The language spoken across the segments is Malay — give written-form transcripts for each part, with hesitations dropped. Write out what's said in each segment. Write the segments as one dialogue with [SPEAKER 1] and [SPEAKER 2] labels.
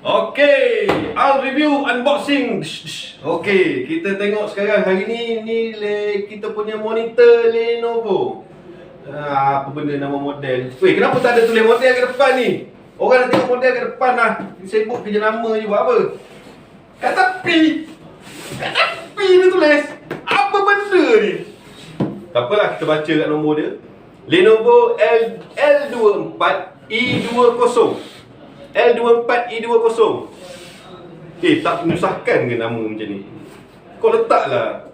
[SPEAKER 1] Okay, I'll review unboxing. Okay, kita tengok sekarang hari ni kita punya monitor Lenovo. Apa benda nama model? Weh, kenapa tak ada tulis model ke depan ni? Orang nak tengok model ke depan lah. Sibuk kerja nama je buat apa? Kat tepi ni tulis. Apa benda ni? Tak apalah, kita baca kat nombor dia. Lenovo L24E20. L24E20. Tak menyusahkan ke nama macam ni? Kau letaklah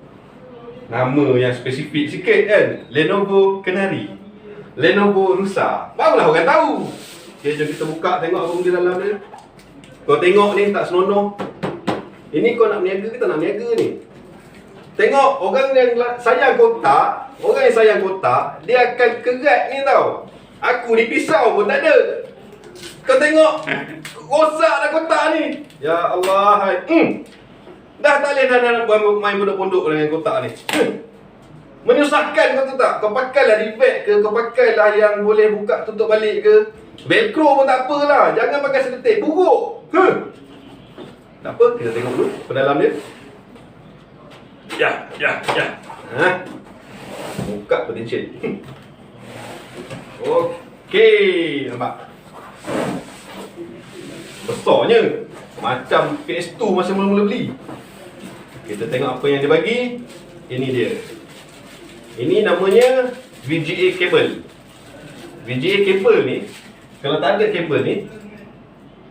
[SPEAKER 1] nama yang spesifik sikit kan. Lenovo Kenari, Lenovo Rusa, barulah orang tahu. Okay, jom kita buka tengok apa benda dalam dia. Kau tengok ni tak senonoh. Ini kau nak berniaga ke tak nak berniaga ni? Tengok orang yang sayang kotak, orang yang sayang kotak, dia akan kerat ni tau. Aku ni pisau pun tak ada. Kau tengok, rosak dah kotak ni. Ya Allah, hai. Dah tak boleh dah main pondok-pondok dengan kotak ni. Menyusahkan kau tu tak? Kau pakailah rivet ke, kau pakailah yang boleh buka tutup balik ke. Velcro pun tak apalah, jangan pakai sedetik, buruk. Tak apa, kita tengok dulu ke dalam dia. Ya. Buka potential. Okey, nampak? Besarnya, macam PS2 masa mula-mula beli. Kita tengok apa yang dia bagi. Ini dia. Ini namanya VGA cable. VGA cable ni, kalau tak ada kabel ni,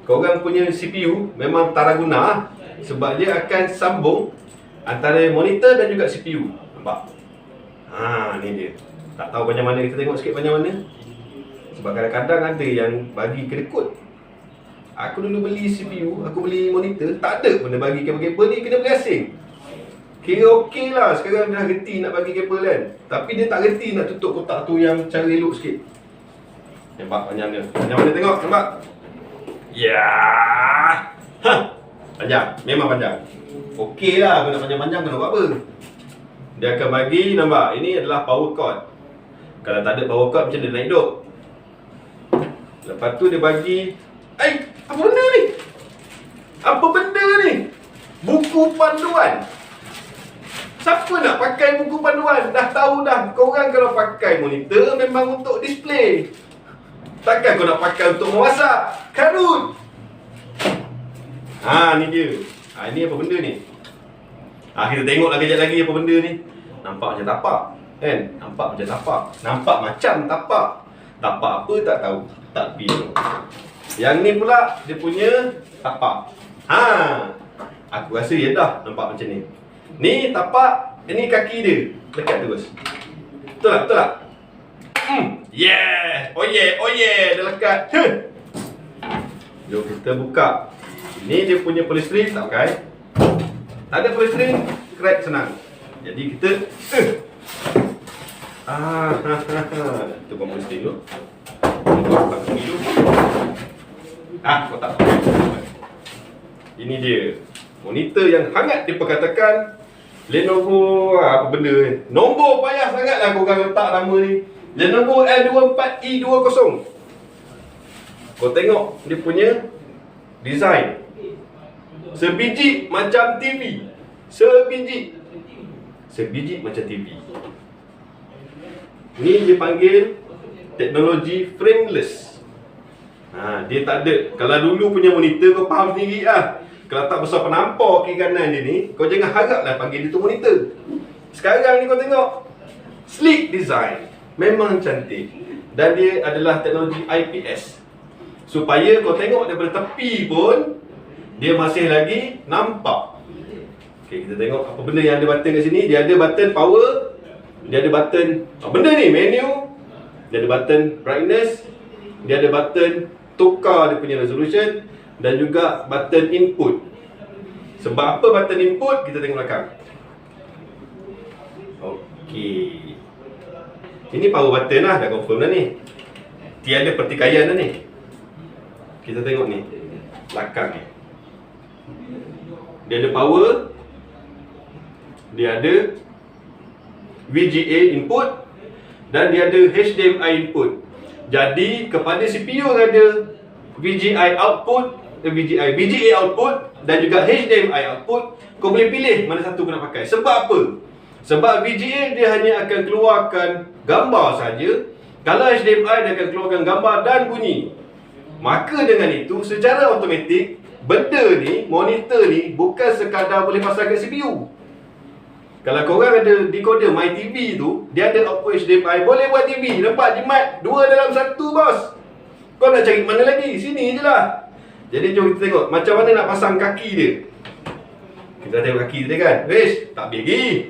[SPEAKER 1] korang punya CPU memang tak ada guna. Sebab dia akan sambung antara monitor dan juga CPU. Nampak? Ni dia. Tak tahu macam mana, kita tengok sikit macam mana. Sebab kadang-kadang ada yang bagi kedekut. Aku dulu beli CPU, aku beli monitor, tak ada pun dia bagi kabel-kabel ni, kena beli asing. Kira okey lah, sekarang dah reti nak bagi kabel kan. Tapi dia tak reti nak tutup kotak tu yang cara elok sikit. Nampak panjang dia. Panjang mana tengok, nampak? Ya. Panjang, memang panjang. Okey lah, kau nak panjang-panjang kau nak buat apa? Dia akan bagi, nampak, ini adalah power cord. Kalau tak ada power cord macam dia nak hidup. Lepas tu dia bagi, apa benda ni? Apa benda ni? Buku panduan. Siapa nak pakai buku panduan? Dah tahu dah, korang kalau pakai monitor memang untuk display. Takkan kau nak pakai untuk memasak? Karut. Ni dia. Ini apa benda ni? Kita tengoklah kejap lagi apa benda ni. Nampak macam tapak kan? Nampak macam tapak. Nampak macam tapak. Tapak apa tak tahu. Tak pilih. Yang ni pula dia punya tapak. Aku rasa ya dah nampak macam ni. Ni tapak, ini kaki dia. Dekat terus. Betul tak? Betul tak? Yeah. Oh yeah, dia lekat. Jom kita buka. Ini dia punya polystyrene, tak pakai. Tak ada polystyrene, crack senang. Jadi kita kita buang polystyrene dulu. Buang dulu. Kotak. Ini dia. Monitor yang hangat diperkatakan Lenovo apa benda ni. Nombor payah sangatlah korang letak nama ni. Lenovo L24E20. Kau tengok dia punya design. Sebiji macam TV. Sebiji macam TV. Ni dia panggil teknologi frameless. Dia tak ada. Kalau dulu punya monitor kau faham sendiri lah. Kalau tak besar penampar kiri kanan dia ni, kau jangan haraplah panggil dia tu monitor. Sekarang ni kau tengok, sleek design, memang cantik. Dan dia adalah teknologi IPS. Supaya kau tengok daripada tepi pun, dia masih lagi nampak. Okay, kita tengok apa benda yang ada button kat sini. Dia ada button power. Dia ada button, benda ni, menu. Dia ada button brightness. Dia ada button tukar dia punya resolution. Dan juga button input. Sebab apa button input? Kita tengok belakang. Okey. Ini power button lah, dah confirm dah ni. Tiada pertikaian dah ni. Kita tengok ni belakang ni. Dia ada power. Dia ada VGA input. Dan dia ada HDMI input. Jadi kepada CPU ada VGA output VGA output dan juga HDMI output. Kau boleh pilih mana satu kau nak pakai. Sebab apa? Sebab VGA dia hanya akan keluarkan gambar saja. Kalau HDMI dia akan keluarkan gambar dan bunyi. Maka dengan itu secara automatik benda ni, monitor ni bukan sekadar boleh pasang kat CPU. Kalau korang ada decoder MyTV tu, dia ada output HDMI, boleh buat TV. Nampak jimat, 2 dalam 1 bos. Kau nak cari mana lagi? Sini je lah. Jadi jom kita tengok macam mana nak pasang kaki dia. Kita tengok kaki dia kan. Wish, tak bagi.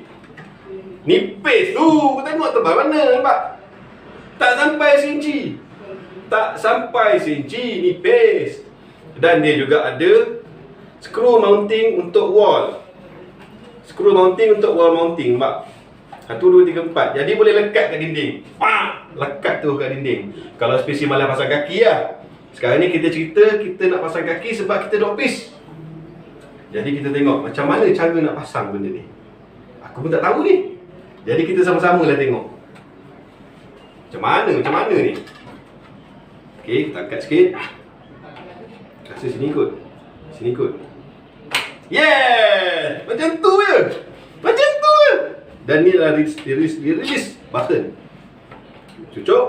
[SPEAKER 1] Nipis tu, kau tengok tebal mana, nampak? Tak sampai seinci. Tak sampai seinci, nipis. Dan dia juga ada screw mounting untuk wall. Screw mounting untuk wall mounting, nampak? 1, 2, 3, 4. Jadi boleh lekat kat dinding. Lekat tu kat dinding. Kalau spesial malah pasang kaki lah. Sekarang ni kita cerita kita nak pasang kaki sebab kita ada office. Jadi kita tengok macam mana cara nak pasang benda ni. Aku pun tak tahu ni. Jadi kita sama-sama lah tengok macam mana ni. Okay, kita angkat sikit. Rasa sini kot. Sini kot. Yeah! Macam tu je. Macam tu je. Dan ni lah release button. Cucuk.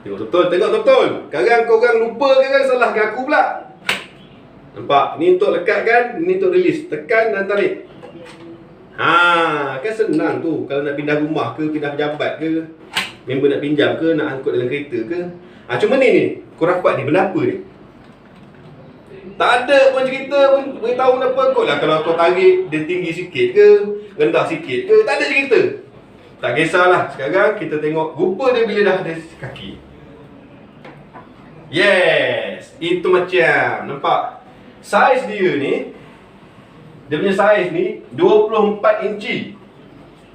[SPEAKER 1] Tengok betul. Sekarang korang lupa kan, salahkan aku pula. Nampak? Ni untuk lekatkan, ni untuk release. Tekan dan tarik. Kan senang tu. Kalau nak pindah rumah ke, pindah pejabat ke, member nak pinjam ke, nak angkut dalam kereta ke. Cuma ni kau rapat ni, benda apa ni? Tak ada pun cerita pun beritahu apa kot lah. Kalau kau tarik dia tinggi sikit ke, rendah sikit ke, tak ada cerita. Tak kisahlah. Sekarang kita tengok rupa dia bila dah ada kaki. Yes, itu macam, nampak? Saiz dia ni, dia punya saiz ni 24 inci.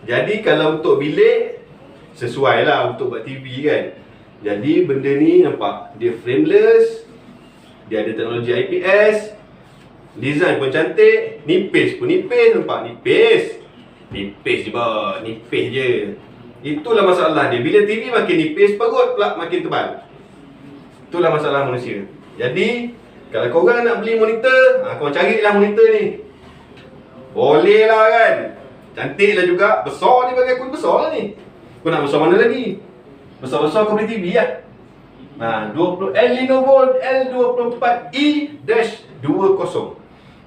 [SPEAKER 1] Jadi kalau untuk bilik, sesuai lah untuk buat TV kan. Jadi benda ni nampak, dia frameless. Dia ada teknologi IPS. Design pun cantik. Nipis pun nipis. Nampak? Nipis. Nipis je bah. Nipis je. Itulah masalah dia. Bila TV makin nipis, perut pula makin tebal. Itulah masalah manusia. Jadi kalau korang nak beli monitor, korang carilah monitor ni. Boleh lah kan. Cantik lah juga. Besar ni bagi aku, besar lah ni. Kau nak besar mana lagi? Besar-besar kau beli TV lah. 20 Lenovo L24E-20.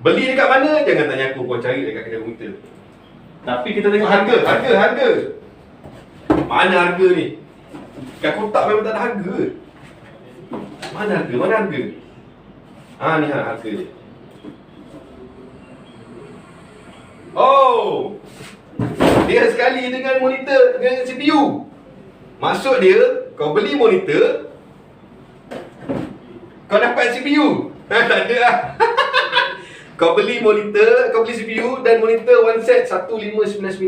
[SPEAKER 1] Beli dekat mana? Jangan tanya aku, kau cari dekat kedai komputer. Tapi kita tengok harga. Mana harga ni? Kat kotak memang tak ada harga. Mana harga? Ni harga dia. Oh, dia sekali dengan monitor, dengan CPU. Maksud dia, kau beli monitor, kau dapat CPU. Tak ada lah. Kau beli monitor, kau beli CPU dan monitor one set 1599.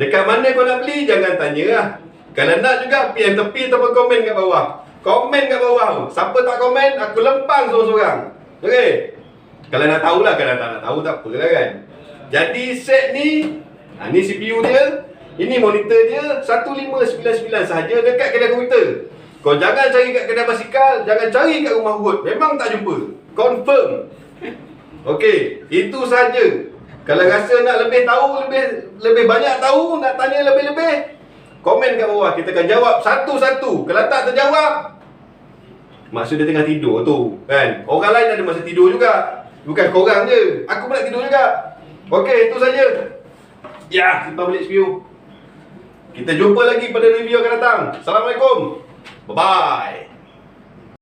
[SPEAKER 1] Dekat mana kau nak beli, jangan tanya lah. Kalau nak juga, PM tepi ataupun komen kat bawah. Komen kat bawah. Siapa tak komen, aku lempang seorang-seorang. Okay? Kalau nak tahulah, kalau tak nak tahu, tak apalah kan. Jadi set ni, ni CPU dia, ini monitor dia 1599 sahaja dekat kedai komputer. Kau jangan cari kat kedai basikal, jangan cari kat rumah urut. Memang tak jumpa. Confirm. Okey, itu saja. Kalau rasa nak lebih tahu, lebih banyak tahu, nak tanya lebih-lebih, komen kat bawah, kita akan jawab satu-satu. Kalau tak terjawab, maksud dia tengah tidur tu, kan? Orang lain ada masa tidur juga. Bukan korang je. Aku pun nak tidur juga. Okey, itu saja. Ya, simpan balik CPU. Kita jumpa lagi pada review akan datang. Assalamualaikum. Bye-bye.